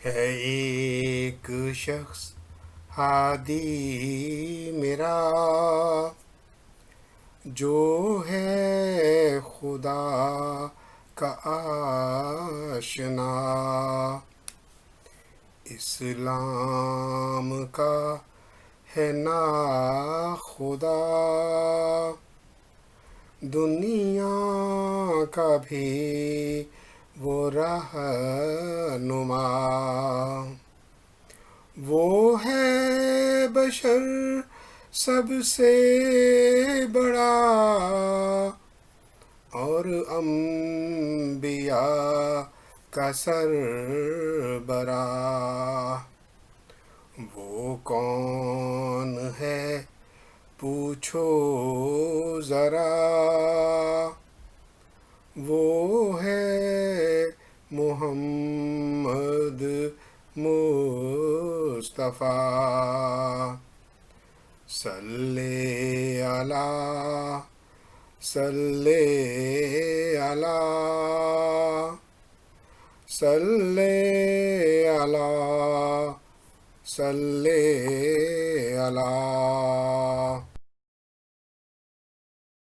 ہے ایک شخص ہادی میرا، جو ہے خدا کا آشنا، اسلام کا ہے نا خدا، دنیا کا بھی وہ رہنما، وہ ہے بشر سب سے بڑا، اور انبیاء کا سربراہ، وہ کون ہے پوچھو ذرا، وہ ہے محمد مصطفیٰ، صلی اللہ صلی اللہ صلی اللہ صلی اللہ۔